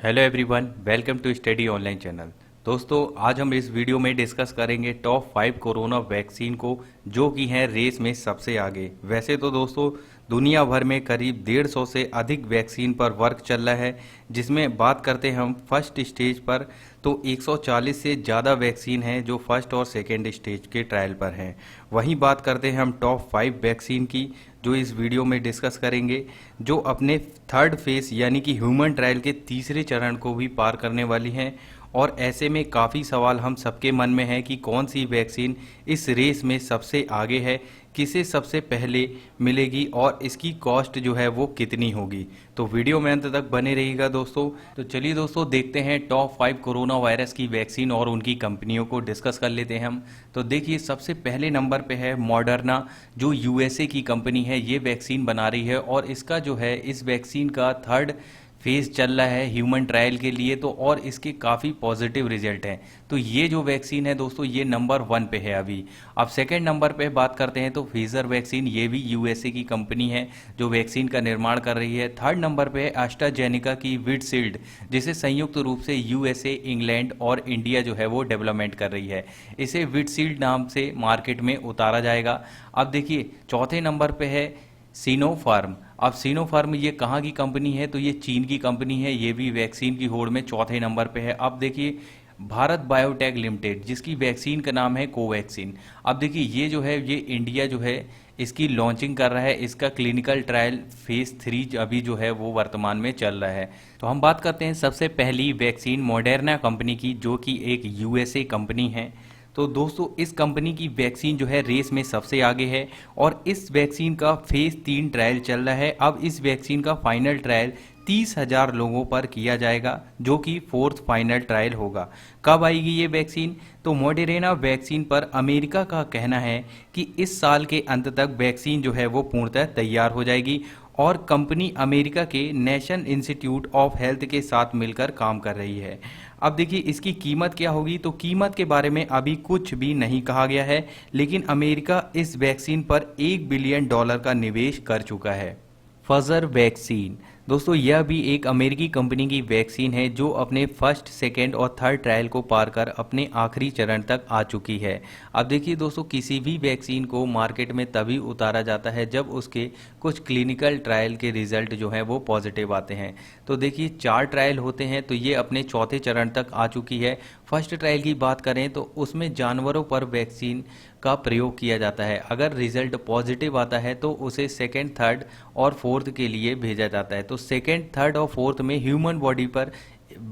Hello everyone, welcome to study online channel. दोस्तों, आज हम इस वीडियो में डिस्कस करेंगे टॉप 5 कोरोना वैक्सीन को जो कि हैं रेस में सबसे आगे। वैसे तो दोस्तों दुनिया भर में करीब 150 से अधिक वैक्सीन पर वर्क चल रहा है, जिसमें बात करते हैं हम फर्स्ट स्टेज पर तो 140 से ज़्यादा वैक्सीन हैं जो फर्स्ट और सेकेंड स्टेज के ट्रायल पर हैं। वहीं बात करते हैं हम टॉप 5 वैक्सीन की जो इस वीडियो में डिस्कस करेंगे, जो अपने थर्ड फेज यानी कि ह्यूमन ट्रायल के तीसरे चरण को भी पार करने वाली हैं। और ऐसे में काफ़ी सवाल हम सबके मन में है कि कौन सी वैक्सीन इस रेस में सबसे आगे है, किसे सबसे पहले मिलेगी और इसकी कॉस्ट जो है वो कितनी होगी। तो वीडियो में अंत तक बने रहिएगा दोस्तों। तो चलिए दोस्तों देखते हैं टॉप 5 कोरोना वायरस की वैक्सीन और उनकी कंपनियों को डिस्कस कर लेते हैं हम। तो देखिए सबसे पहले नंबर पे है मॉडर्ना, जो यूएसए की कंपनी है, ये वैक्सीन बना रही है और इसका जो है इस वैक्सीन का थर्ड फेज चल रहा है ह्यूमन ट्रायल के लिए। तो और इसके काफ़ी पॉजिटिव रिजल्ट हैं। तो ये जो वैक्सीन है दोस्तों ये नंबर 1 पे है अभी। अब सेकंड नंबर पे बात करते हैं तो फाइजर वैक्सीन, ये भी यूएसए की कंपनी है जो वैक्सीन का निर्माण कर रही है। थर्ड नंबर पे है एस्ट्राजेनेका की विडशील्ड, जिसे संयुक्त रूप से यूएसए, इंग्लैंड और इंडिया जो है वो डेवलपमेंट कर रही है। इसे विडशील्ड नाम से मार्केट में उतारा जाएगा। अब देखिए चौथे नंबर पे है सिनोफार्म। अब सिनोफार्म ये कहाँ की कंपनी है, तो ये चीन की कंपनी है। ये भी वैक्सीन की होड़ में चौथे नंबर पे है। अब देखिए भारत बायोटेक लिमिटेड, जिसकी वैक्सीन का नाम है कोवैक्सीन। अब देखिए ये जो है ये इंडिया जो है इसकी लॉन्चिंग कर रहा है। इसका क्लिनिकल ट्रायल फेज 3 अभी जो है वो वर्तमान में चल रहा है। तो हम बात करते हैं सबसे पहली वैक्सीन मॉडर्ना कंपनी की, जो कि एक यूएसए कंपनी है। तो दोस्तों इस कंपनी की वैक्सीन जो है रेस में सबसे आगे है और इस वैक्सीन का फेज 3 ट्रायल चल रहा है। अब इस वैक्सीन का फाइनल ट्रायल 30,000 लोगों पर किया जाएगा, जो कि फोर्थ फाइनल ट्रायल होगा। कब आएगी ये वैक्सीन, तो मॉडर्ना वैक्सीन पर अमेरिका का कहना है कि इस साल के अंत तक वैक्सीन जो है वो पूर्णतः तैयार हो जाएगी और कंपनी अमेरिका के नेशनल इंस्टीट्यूट ऑफ हेल्थ के साथ मिलकर काम कर रही है। अब देखिए इसकी कीमत क्या होगी, तो कीमत के बारे में अभी कुछ भी नहीं कहा गया है, लेकिन अमेरिका इस वैक्सीन पर $1 बिलियन का निवेश कर चुका है। फाइजर वैक्सीन दोस्तों यह भी एक अमेरिकी कंपनी की वैक्सीन है जो अपने फर्स्ट, सेकेंड और थर्ड ट्रायल को पार कर अपने आखिरी चरण तक आ चुकी है। अब देखिए दोस्तों किसी भी वैक्सीन को मार्केट में तभी उतारा जाता है जब उसके कुछ क्लिनिकल ट्रायल के रिजल्ट जो हैं वो पॉजिटिव आते हैं। तो देखिए 4 ट्रायल होते हैं, तो ये अपने चौथे चरण तक आ चुकी है। फर्स्ट ट्रायल की बात करें तो उसमें जानवरों पर वैक्सीन का प्रयोग किया जाता है। अगर रिजल्ट पॉजिटिव आता है तो उसे सेकेंड, थर्ड और फोर्थ के लिए भेजा जाता है। तो सेकेंड, थर्ड और फोर्थ में ह्यूमन बॉडी पर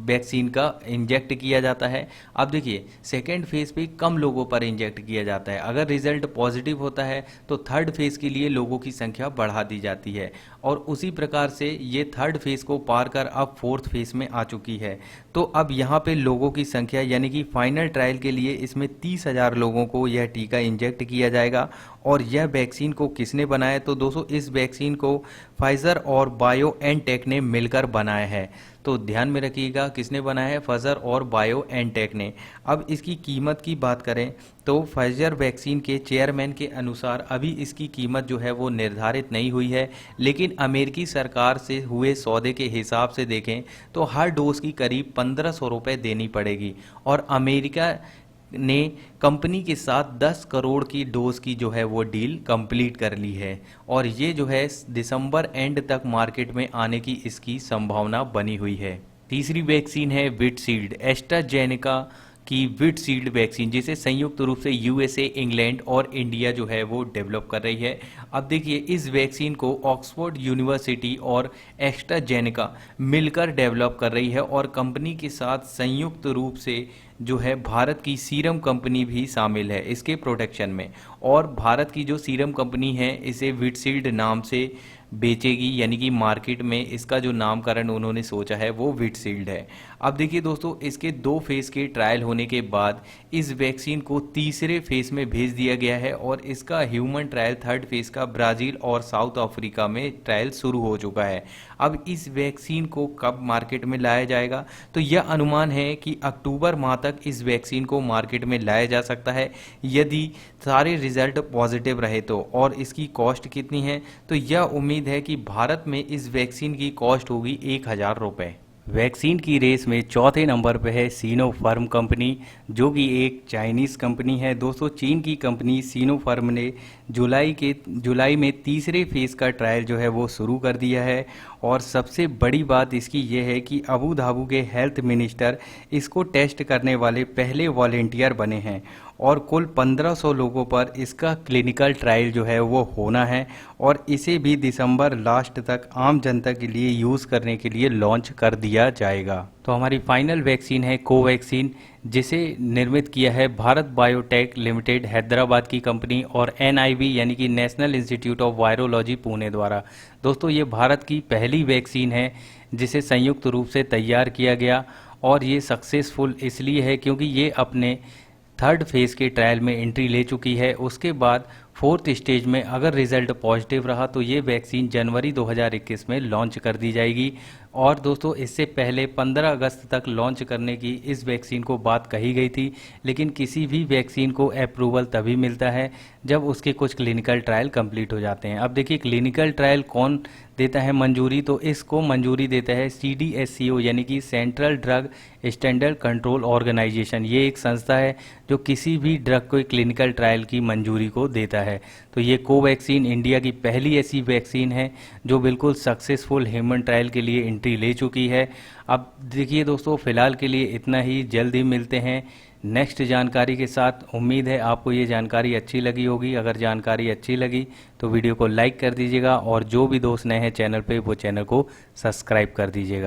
वैक्सीन का इंजेक्ट किया जाता है। अब देखिए सेकेंड फेज पे कम लोगों पर इंजेक्ट किया जाता है। अगर रिजल्ट पॉजिटिव होता है तो थर्ड फेज के लिए लोगों की संख्या बढ़ा दी जाती है और उसी प्रकार से ये थर्ड फेज को पार कर अब फोर्थ फेज में आ चुकी है। तो अब यहाँ पे लोगों की संख्या यानी कि फाइनल ट्रायल के लिए इसमें 30,000 लोगों को यह टीका इंजेक्ट किया जाएगा। और यह वैक्सीन को किसने बनाया, तो दोस्तों इस वैक्सीन को फाइजर और बायोएनटेक ने मिलकर बनाया है। तो ध्यान में रखिएगा किसने बनाया है, फाइजर और बायोएनटेक ने। अब इसकी कीमत की बात करें तो फाइजर वैक्सीन के चेयरमैन के अनुसार अभी इसकी कीमत जो है वो निर्धारित नहीं हुई है, लेकिन अमेरिकी सरकार से हुए सौदे के हिसाब से देखें तो हर डोज की करीब 1,500 रुपये देनी पड़ेगी और अमेरिका ने कंपनी के साथ 10 करोड़ की डोज की जो है वो डील कंप्लीट कर ली है और ये जो है दिसंबर एंड तक मार्केट में आने की इसकी संभावना बनी हुई है। तीसरी वैक्सीन है विडशील्ड, एस्ट्राजेनेका की विडशील्ड वैक्सीन, जिसे संयुक्त रूप से यूएसए, इंग्लैंड और इंडिया जो है वो डेवलप कर रही है। अब देखिए इस वैक्सीन को ऑक्सफोर्ड यूनिवर्सिटी और एस्ट्राजेनेका मिलकर डेवलप कर रही है और कंपनी के साथ संयुक्त रूप से जो है भारत की सीरम कंपनी भी शामिल है इसके प्रोटेक्शन में। और भारत की जो सीरम कंपनी है इसे विडशील्ड नाम से बेचेगी, यानी कि मार्केट में इसका जो नामकरण उन्होंने सोचा है वो विडशील्ड है। अब देखिए दोस्तों इसके 2 फेज के ट्रायल होने के बाद इस वैक्सीन को तीसरे फेज में भेज दिया गया है और इसका ह्यूमन ट्रायल थर्ड फेज का ब्राज़ील और साउथ अफ्रीका में ट्रायल शुरू हो चुका है। अब इस वैक्सीन को कब मार्केट में लाया जाएगा, तो यह अनुमान है कि अक्टूबर माह तक इस वैक्सीन को मार्केट में लाया जा सकता है यदि सारे रिजल्ट पॉजिटिव रहे तो। और इसकी कॉस्ट कितनी है, तो यह उम्मीद है कि भारत में इस वैक्सीन की कॉस्ट होगी 1,000 रुपये। वैक्सीन की रेस में चौथे नंबर पे है सिनोफार्म कंपनी, जो कि एक चाइनीज़ कंपनी है। दोस्तों, चीन की कंपनी सिनोफार्म ने जुलाई में तीसरे फेज़ का ट्रायल जो है वो शुरू कर दिया है। और सबसे बड़ी बात इसकी ये है कि अबू धाबी के हेल्थ मिनिस्टर इसको टेस्ट करने वाले पहले वॉलेंटियर बने हैं और कुल 1500 लोगों पर इसका क्लिनिकल ट्रायल जो है वो होना है और इसे भी दिसंबर लास्ट तक आम जनता के लिए यूज़ करने के लिए लॉन्च कर दिया जाएगा। तो हमारी फाइनल वैक्सीन है कोवैक्सीन, जिसे निर्मित किया है भारत बायोटेक लिमिटेड हैदराबाद की कंपनी और NIV यानी कि national institute of virology Pune द्वारा। दोस्तों, ये भारत की पहली वैक्सीन है जिसे संयुक्त रूप से तैयार किया गया और ये सक्सेसफुल इसलिए है क्योंकि ये अपने थर्ड फेज़ के ट्रायल में एंट्री ले चुकी है। उसके बाद फोर्थ स्टेज में अगर रिजल्ट पॉजिटिव रहा तो ये वैक्सीन जनवरी 2021 में लॉन्च कर दी जाएगी। और दोस्तों, इससे पहले 15 अगस्त तक लॉन्च करने की इस वैक्सीन को बात कही गई थी, लेकिन किसी भी वैक्सीन को अप्रूवल तभी मिलता है जब उसके कुछ क्लिनिकल ट्रायल कंप्लीट हो जाते हैं। अब देखिए, क्लिनिकल ट्रायल कौन देता है मंजूरी? तो इसको मंजूरी देता है CDSCO यानी कि central drug standard control organisation. ये एक संस्था है जो किसी भी ड्रग को क्लिनिकल ट्रायल की मंजूरी को देता है। तो ये कोवैक्सीन इंडिया की पहली ऐसी वैक्सीन है जो बिल्कुल सक्सेसफुल ह्यूमन ट्रायल के लिए एंट्री ले चुकी है। अब देखिए दोस्तों, फिलहाल के लिए इतना ही, जल्द ही मिलते हैं नेक्स्ट जानकारी के साथ। उम्मीद है आपको ये जानकारी अच्छी लगी होगी। अगर जानकारी अच्छी लगी तो वीडियो को लाइक कर दीजिएगा और जो भी दोस्त नए हैं चैनल पे वो चैनल को सब्सक्राइब कर दीजिएगा।